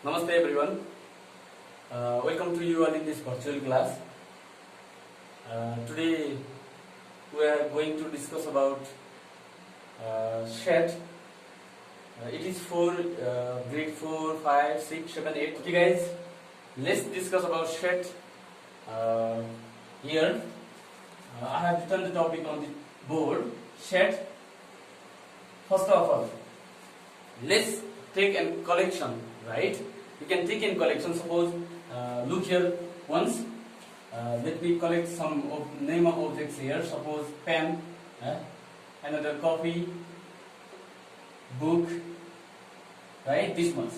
Namaste everyone. Welcome to you all in this virtual class. Today we are going to discuss about SHAT. It is for grade 4, 5, 6, 7, 8. Okay guys, let's discuss about SHAT. Here I have written the topic on the board. SHAT. First of all, let's take a collection, right? You can take in collection. Suppose look here once. Let me collect some name of objects here. Suppose pen, another copy, book, right? This much.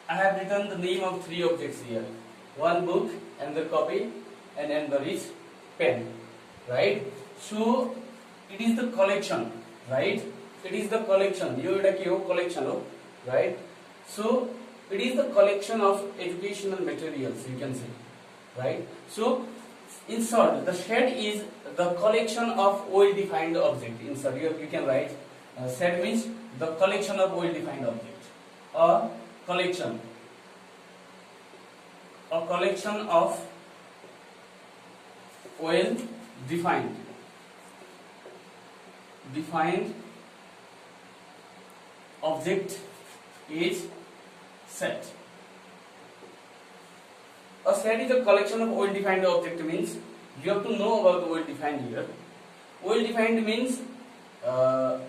I have written the name of 3 objects here. One book, another copy, and another is pen, right? So it is the collection, right? It is the collection. You collection, right? So it is the collection of educational materials, you can say, right? So in short, the SHAT is the collection of well-defined object. In short, you can write SHAT means the collection of well-defined object. A collection of well-defined object is SHAT. A SHAT is a collection of well-defined object. Means you have to know about the well-defined here. Well-defined means the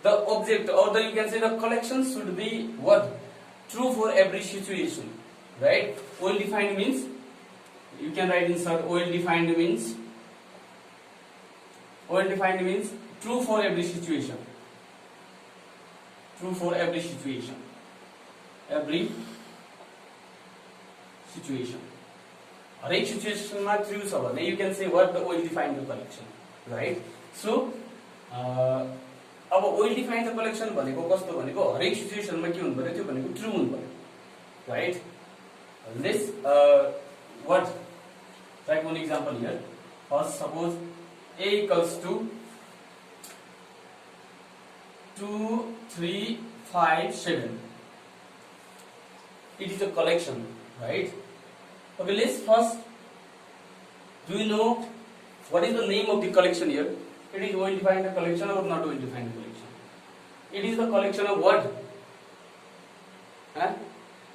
object, or you can say the collection should be what? True for every situation, right? Well-defined means you can write inside well-defined means true for every situation. True for every situation. हरेक सिचुएसनमा true छ भने you can say what the well defined collection, right? So अब well defined collection भनेको कस्तो भनेको हरेक सिचुएसनमा के हुनु पर्यो त्यो भनेको ट्रू हुनु पर्यो, right? Let's what take one example here. First, suppose A equals to 2, 3, 5, 7. It is a collection, right? Okay, let's first, do you know what is the name of the collection here? It is well-defined collection or not well-defined collection? It is the collection of what?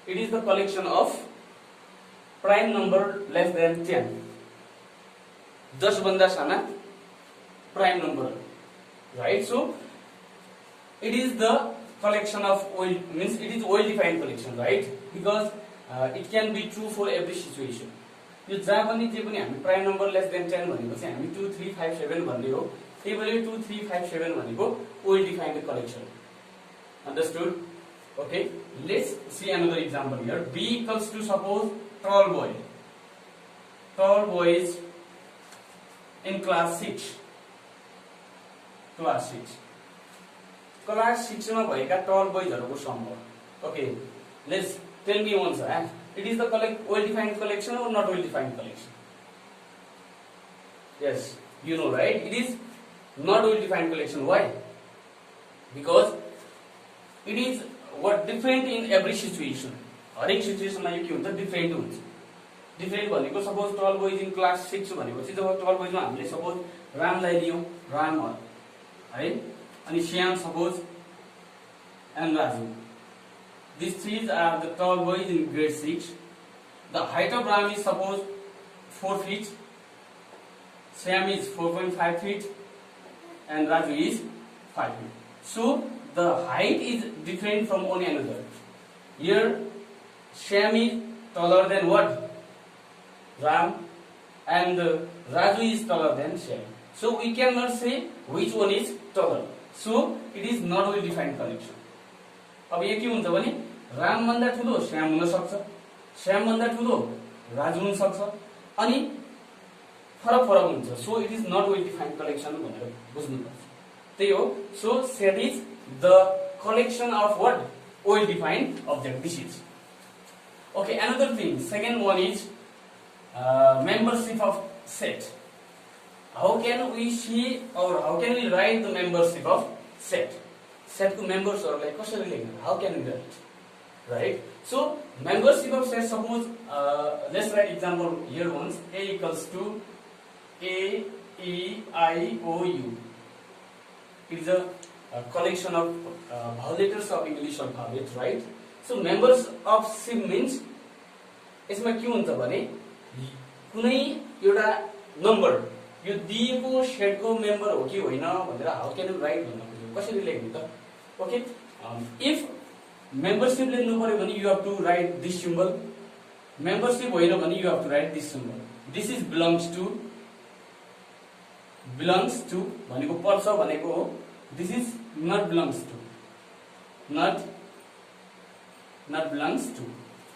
It is the collection of prime number less than 10. 10 भन्दा साना prime number, right? So it is the collection of means it is well-defined collection, right? Because it can be true for every situation. यो जहाँ पनि जे पनि हामी prime number less than 10 भनेपछि हामी 2 3 5 7 भन्ने हो. त्यही भएर 2 3 5 7 भनेको well defined collection. Understood? Okay, let's see another example here. B equals to suppose tall boy. Tall boy is in class 6. Class 6. Class 6 मा भएका tall boys हरुको सम हो. Okay, let's tell me once. It is the well-defined collection or not well-defined collection? Yes, you know, right? It is not well-defined collection. Why? Because it is what different in every situation. हरेक situation मा यो के हुन्छ different हुन्छ. Different भनेको suppose tall boy is in class 6 भनेपछि जब tall boys मा हामीले suppose रामलाई लियौ, राम है, अनि Shyam suppose and Raju. These 3 are the tall boys in grade 6. The height of Ram is suppose 4 feet, Sam is 4.5 feet, and Raju is 5 feet. So the height is different from one another. Here Sam is taller than what? Ram, and Raju is taller than Sam. So we cannot say which one is taller. So it is not well defined collection. अब यो के हुन्छ भने राम भन्दा ठुलो श्याम हुन सक्छ, श्याम भन्दा ठुलो राजु हुन सक्छ, अनि फरक हुन्छ. So it is not well defined collection भनेर बुझ्नुपर्छ. त्यही हो. सो SHAT is the collection of what? Well defined object. This is okay. Another thing, second one is membership of SHAT. How can we see or how can we write the membership of SHAT? SHAT को members हरुलाई कसरी लेख्ने? How can we write? right? So membership of set, suppose let's write example here once. A equals to A E I O U. It is a collection of letters of English alphabet, right? So members of SIP means यसमा के हुन्छ भने कुनै एउटा number यो दिएको सेटको member हो कि होइन भनेर हाउ क्यान यु राइट भन्न खोजेको कसरी लेख्ने त ओके इफ मेम्बरशिप लेख्नु पर्यो भने you have to write this symbol membership होइन भने you have to write this symbol this is belongs to भनेको पर्छ भनेको हो this is not belongs to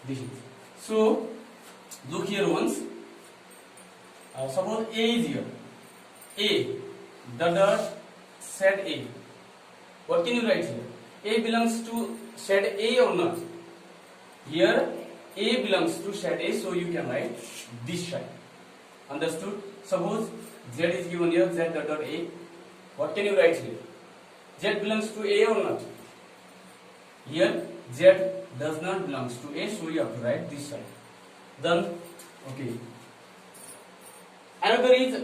this is so look here once suppose A is here A dot set A what can you write here A belongs to set A or not here A belongs to set A so you can write this side understood suppose Z is given here Z dot A what can you write here Z belongs to A or not here Z does not belongs to A so you have to write this side then okay another is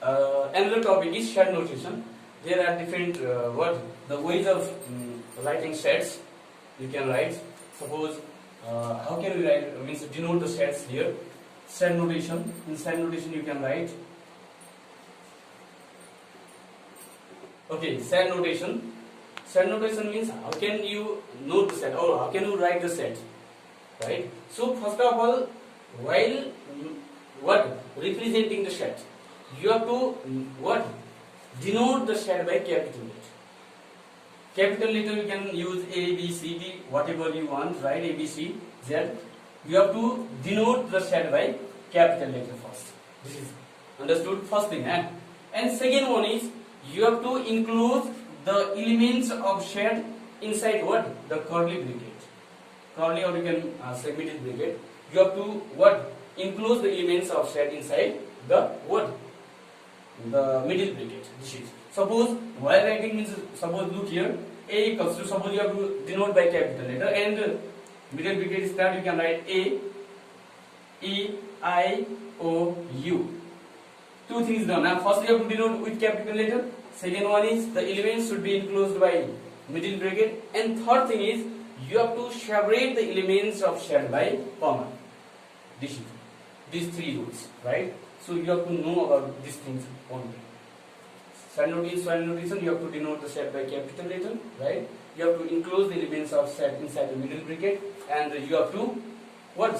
another topic is shared notation there are different the ways of writing sets you can write suppose how can we write means denote the sets here set notation in set notation you can write okay set notation means how can you note the set or how can you write the set right so first of all while representing the set you have to denote the set by capital letter you can use A B C D whatever you want right A B C Z you have to denote the set by capital letter first this is understood first thing and second one is you have to include the elements of set inside the curly bracket curly or you can say middle bracket you have to include the elements of set inside the the middle bracket this is suppose while writing means suppose look here A equals to suppose you have to denote by capital letter and middle bracket is that you can write A E I O U two things done now first you have to denote with capital letter second one is the elements should be enclosed by middle bracket and third thing is you have to separate the elements of set by comma these three rules right so you have to know about these things only set notation you have to denote the set by capital letter right you have to enclose the elements of set inside the middle bracket and you have to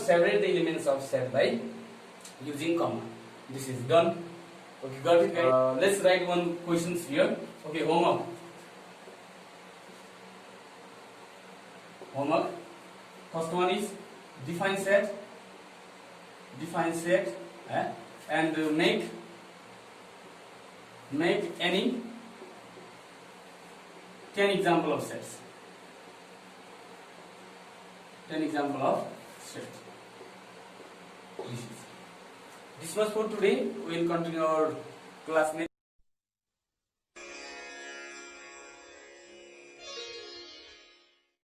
separate the elements of set by using comma this is done okay got it guys let's write one questions here okay homework first one is define set and make any 10 example of sets 10 example of set this much for today we will continue our class next